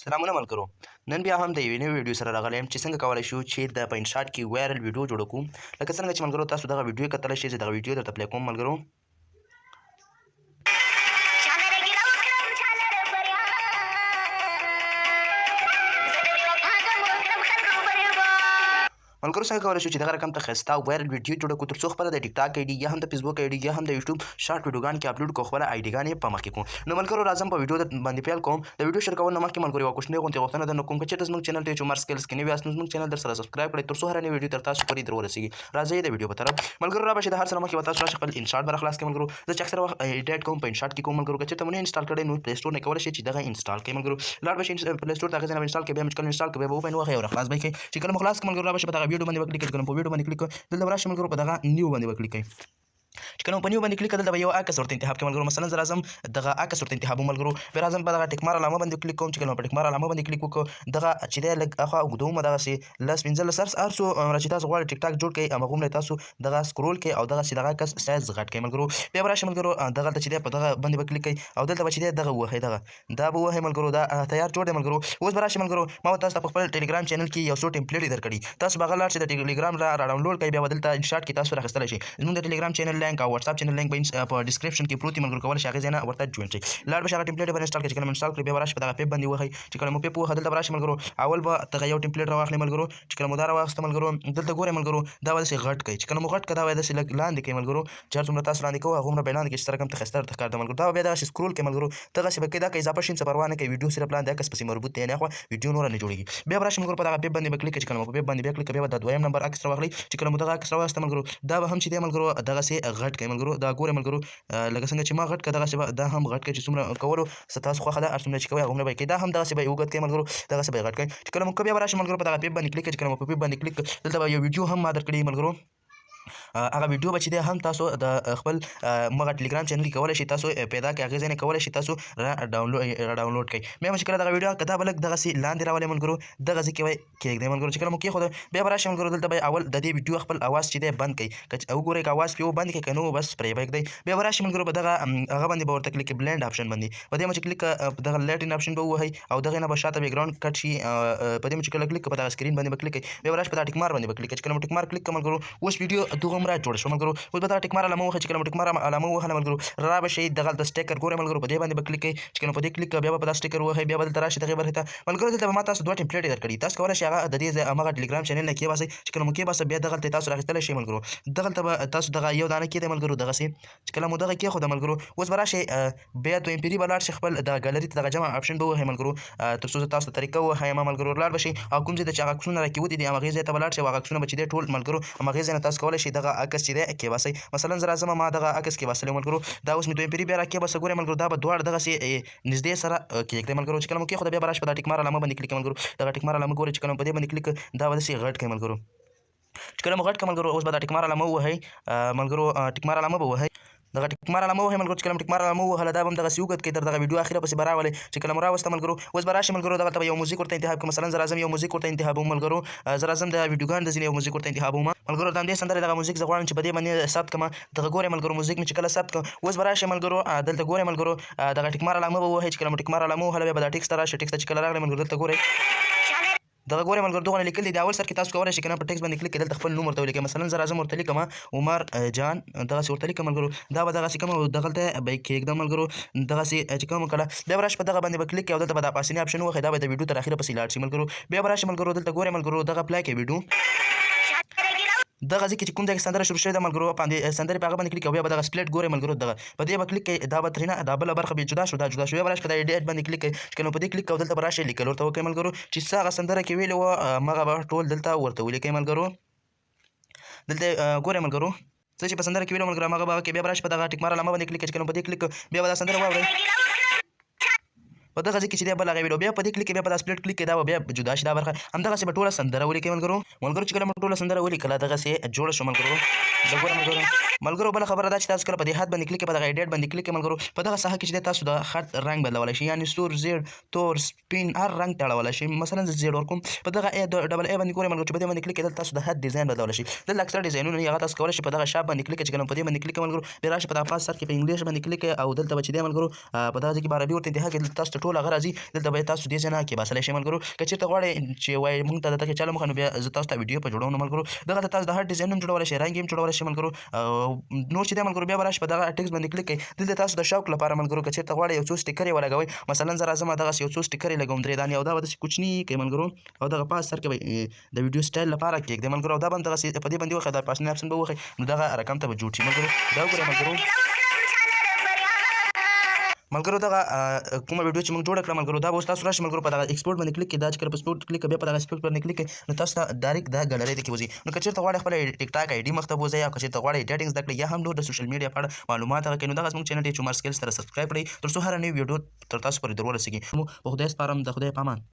سلامونه ملګرو نن بیا هم د یوې نوې ویډیو سره راغلی یم چې څنګه کولی شو چې د په انشاټ کې وایرل ویډیو جوړه کړو لکه څنګه چې ملګرو تاسو دغه ویډیو کتلی شئ زه دغه ویډیو درته پلی کوم ملګرو ملګرو څنګه کولی شو چې دغه رقم ته ښایسته وایرل ویډیو جوړه کړو تر څو خپله د ټیک ټاک آی ډي یا هم د فیسبوک آی ډي یا هم د یوټیوب شارټ ویډیوګانو کې اپلوډ کړو خپله آی ډیګانې په مخکې کړو نو ملګرو راځم په ویډیو باندې پیل کوم د ویډیو شروع کولو نه مخکې ملګرو یوه کوچنۍ غوندې غوښتنه درنه کوم که چېرته زموږ چینل ته عمر سکیلز کې نوي یاست نو زموږ چینل در سره سبسکرایب کړئ تر څو هره نوې ویډیو تر تاسو پورې در ورسېږي راځئ د ویډیو په طرف ملګرو را به شي د هر سره مخکې به تاسو راشئ خپل انشاټ به راخلاص کړئ ملګرو زه چې اکثره وخت ایډیټ کوم په انشاټ کې کوم ملګرو که چېرته مو نه انسټال کړی نو پلی سټور نه کولی شئ چې دغه انسټال کړئ ملګرو لاړ به شئ پلی سټور ته هغې ځای نه به انسټال کړئ بیا چې کله انسټال کړئ بیا به ووپین وهئ او راخلاص به یې کړئ چې کله مو خلاص کړئ ملګرو را به شئ په دغه ویډیو باندې به کلیک کړئ چې کله مو په ویډیو باندې کلیک کړئ دلته به راشئ ملګرو په دغه نیو باندې به کلیک کړئ چې کله مو په نیو باندې کلیک کړئ دلته به یو عکس ورته انتخاب کړئ ملګرو مثلا زه راځم دغه عکس ورته انتخابوم ملګرو بیا راځم په دغه ټیک مار علامه باندې کلیک کوم چې کله مو په ټیک مار علامه باندې کلیک وکړو دغه چې دی لږ اخوا اوږدوم دغسې لس پنځلس هر څو چې تاسو غواړئ ټیک ټاک جوړ کړئ هماغومره تاسو دغه سکرول کړئ او دغسې دغه عکس سایز غټ کړئ ملګرو بیا به راشئ ملګرو دغلته چې دی په دغه باندې به کلیک کړئ او دلته به چې دی دغه ووهئ دا به ووهئ ملګرو دا تیار جوړ دی ملګرو اوس به راشئ ملګرو ما به تاسو ته په خپل ټلیګرام چینل کې یو څو ټمپلیټ یې درکړي تاسو به هغه لاړ شئ د ټلیګرام را ډاونلوډ کړئ بیا به دلته انشاټ کې تاسو راخیستلی شئ زموږ د ټلیګرام چینل لینک او واتساپ چینل لینک به په ډسکرپشن کې پروت دی ملګرو کولی شئ هغې ځای نه ورته جوین شئ لاړ به شئ هغه ټمپلیټ به انسټال کړئ چې کله مو انسټال کړئ بیا به راشئ په دغه پیپ باندې ووهئ چې کله مو پیپ ووهه دلته به راشئ ملګرو اول به دغه یو ټمپلیټ راواخلئ ملګرو چې کله مو دا راواخیسته ملګرو دلته ګورئ ملګرو دا به داسې غټ کړئ چې کله مو غټ کړه دا به یې داسې لږ لاندې کړئ ملګرو چې هر څومره تاسو لاندې کوئ هغومره به یې لاندې کړئ چې څه رقم ته ښایسته درته ښکارېده ملګرو دا به بیا دغسې سکرول کړئ ملګرو دغسې به کوئ دا که اضافه شي څه پروا نه کوي ویډیو صرف لاندې عکس پسې مربوط دی یعنې اخوا ویډیو نوره نه جوړېږي بیا به راشئ ملګرو په دغه پیپ باندې به کلیک کړئ چې کله مو په پیپ باندې بیا کلیک کړئ بیا به د دویم نمبر عکس راواخلئ چې کله مو دغه عکس راواخیسته ملګرو دا به هم چې دی ملګرو دغسې غټ کړئ ملګرو دا ګورئ ملګرو لکه څنګه چې ما غټ کړه دغسې به دا هم غټ کړئ چې څومره کولو څه تاسو خوښه ده هر څومره چې کوئ هغومره به یې کوئ دا هم دغسې به یې اوږد کړئ ملګرو دغسې به یې غټ کړئ چې کله مو بیا به راشئ ملګرو په دغه پیپ باندې کلیک کړئ چې کله مو په پیپ باندې کلیک دلته به یو ویډیو هم ما درکړې ملګرو هغه ویډیو به چې دی هم تاسو د خپل مغه ټلیګرام چینل کې کولی شئ تاسو پیدا کړئ هغې ځای نه کولی شئ تاسو را ډاونلوډ کړئ بیا به چې کله دغه ویډیو که دا به لږ دغسې لاندې راولئ ملګرو دغسې کې به یې کېږدئ ملګرو چې کله مو کېښوده بیا به راشئ ملګرو دلته به اول د دې ویډیو خپل اواز چې دی بند کړئ که وګورئ که اواز پرې بند کړئ که نه بس پرې به یې بیا به راشئ ملګرو په دغه هغه باندې به ورته کلیک کړئ بلینډ آپشن باندې په دې باندې چې کلیک دغه لایټن آپشن به ووهئ او دغې نه به شاته بیکګراونډ کټ شي په دې باندې چې کله کلیک په دغه سکرین باندې به کلیک کړئ بیا به راشئ په دغه ټیک مار باندې به کلیک کړئ چې کله مو ټیک مار کلیک کړه ملګرو اوس ویډیو دومره جوړه شوه ملګرو اوس به دغه ټیک مار علامه ووهئ چې کله مو ټیک مار علامه ووهله ملګرو را به شئ دغلته سټیکر ګورئ ملګرو په دې باندې به کلیک کړئ چې کله په دې کلیک بیا به په دا سټیکر ووهئ بیا به دلته راشئ دغې برخې ته ملګرو دلته به ما تاسو دوه ټمپلیټ درکړي تاسو کولی شئ هغه د دې همغه ټلیګرام چینل نه کېباسئ چې کله مو کېباسه بیا دغلته تاسو راخیستلی شئ ملګرو دغلته به تاسو دغه یو دانه کېدی ملګرو دغسې چې کله مو دغه کېښوده ملګرو اوس به راشئ بیا دویم پیري به لاړ شئ خپل د ګالري ته دغه جمع آپشن به ووهئ ملګرو تر څو زه تاسو ته طریقه وښیم ملګرو لاړ به شئ او کوم ځای ته چې هغه عکسونه راکېوتي دي همغې ځای ته به لاړ شئ او هغه عکسونه به چې دی ټول ملګرو همغې ځای نه تاسو کولی شئ دغه عکس چې دی کېباسئ مثلا زه راځم ما دغه عکس کېباسلی ملګرو دا اوس مې دویم پیري بیا راکېباسه ګورئ ملګرو دا به دواړه دغسې نږدې سره کېږدئ ملګرو چې کله مو کېښوده بیا به راشئ په دا ټیک مار علامه باندې کلیک ملګرو دغه ټیک مار علامه ګورئ چې کله مو په دې باندې کلیک دا به داسې غټ کړئ ملګرو چې کله مو غټ کړه ملګرو اوس به دا ټیک مار علامه ووهئ ملګرو ټیک مار علامه به ووهئ دغه ټیک مار علامه ووهئ ملګرو چې کله مو ټیک مار علامه ووهله دا به هم دغسې اوږد کړئ تر دغه ویډیو اخره پسې به راولئ چې کله مو راوسته ملګرو اوس به راشئ ملګرو دغلته به یو موزیک ورته انتخاب کړم مثلا زه راځم یو موزیک ورته انتخابوم ملګرو زه راځم د ویډیوګانو د ځینې یو موزیک ورته انتخابوم ملګرو د همدې سندرې دغه موزیک زه غواړم چې په دې باندې ثبت کړم دغه ګورئ ملګرو موزیک مې چې کله ثبت کړم اوس به راشئ ملګرو دلته ګورئ ملګرو دغه ټیک مار علامه به ووهئ چې کله مو ټیک مار علامه ووهله بیا به دا ټیکس ته راشئ ټیکس ته چې کله راغلی ملګرو دلته ګورئ دغه ګورئ ملګرو دغه لیکل دي د اول سر کې تاسو کولی شئ که نه په ټیکس باندې کلیک کړئ دلته خپل نوم ورته ولیکئ مثلا زه راځم ورته لیکم عمر جان دغسې ورته لیکم ملګرو دا به دغسې کوم دغلته به یې کېږدم ملګرو دغسې چې کوم کله بیا به راشئ په دغه باندې به کلیک کړئ او دلته به دا پاسني آپشن ووهئ دا به د ویډیو تر اخره پسې لاړ شي ملګرو بیا به راشئ ملګرو دلته ګورئ ملګرو دغه اپلای کړئ ویډیو دغه ځای کې چې کوم ځای کې سندره شروع شوې ده ملګرو باندې سندرې په هغه باندې کلیک کوئ بیا به دغه سپلیټ ګورئ ملګرو دغه په دې به کلیک کوئ دا به ترېنه دا بله برخه بیا جدا شو دا جدا شو بیا به راشئ په دا ایډیټ باندې کلیک کوئ چې کله په دې کلیک کوئ دلته به راشئ لیکل ورته وکړئ ملګرو چې څه هغه سندره کې ویلې وه همغه به ټول دلته ورته ولیکئ ملګرو دلته ګورئ ملګرو څه چې په سندره کې ویلو ملګرو همغه به هغه کې بیا به راشئ په دغه ټیک مار علامه باندې کلیک کوئ چې کله په دې کلیک بیا به دا سندره واورئ په دغه ځای کې چې دی بل هغه ویډیو بیا په دې کلیک بیا په دا سپلیټ کلیک دا به بیا جدا شي دا برخه همدغسې به ټوله سندره ولیکئ ملګرو چې کله مو ټوله سندره ولیکله دغسې جوړه شوه ملګرو زه ګورم ملګرو ملګرو بل خبره دا چې تاسو کله په دې حد باندې کلیک په دغه ایډیټ باندې کلیک ملګرو په دغه ساحه کې چې تاسو د خط رنگ بدلولای شئ یعنی سور زیړ تور سپین هر رنگ ته اړولای شئ مثلا زه زیړ ورکوم په دغه ډبل ای باندې ګورئ ملګرو چې په دې باندې کلیک کېدل تاسو د حد ډیزاین بدلولای شئ دلته اکثر ډیزاینونه هغه تاسو کولی شئ په دغه شاپ باندې کلیک چې کله په دې باندې کلیک ملګرو بیا راشئ په دغه پاس سر کې په انګلیش باندې کلیک او دلته به چې دی ملګرو په دغه ځای کې به عربي ورته انتها کې تاسو ته ټول هغه راځي دلته به تاسو دې ځای نه کېباسلی شئ ملګرو که چېرته غواړئ چې وایي موږ ته درته کې چاله مخه نو بیا زه تاسو ته ویډیو په جوړوم نو ملګرو دغه تاسو د هر ډیزاین هم جوړولی شئ رنګ هم جوړولی شئ ملګرو نور چې دی ملګرو بیا به راشئ په دغه ټکس باندې کلیک کړئ دلته تاسو د شوق لپاره ملګرو که چېرته غواړئ یو څو سټیکر یې ولګوئ مثلا زه راځم دغسې یو څو سټیکر یې لګوم 3 دانې او دا به داسې کوچني کړئ ملګرو او دغه پاس سر کې به د ویډیو سټایل لپاره کېږدئ ملګرو او دا به دغسې په دې باندې وښیي دا پاسنی اپشن به وښیي نو دغه رقم ته به جوړ شي ملګرو دا وګورئ ملګرو دغه کومه ویډیو چې موږ جوړه کړه ملګرو دا به اوس تاسو راشئ ملګرو په دغه ایکسپورټ باندې کلیک کړئ دا چې کله په ایکسپورټ کلیک بیا په دغه ایکسپورټ باندې کلیک کړئ نو تاسو ته ډایرکټ دا ګالرۍ ته کې وځي نو که چېرته غواړئ خپله ټیک ټاک آی ډي مخ ته بوځئ یا که چېرته غواړئ ایډیټینګ زده کړئ یا هم نور د سوشل میډیا په اړه معلومات هغه کوي نو دغه زموږ چینل ټیچ عمر سکلز سره سبسکرایب کړئ تر څو هره نوې ویډیو تر تاسو پورې در ورسیږي په خدای سپارم د خدای په امان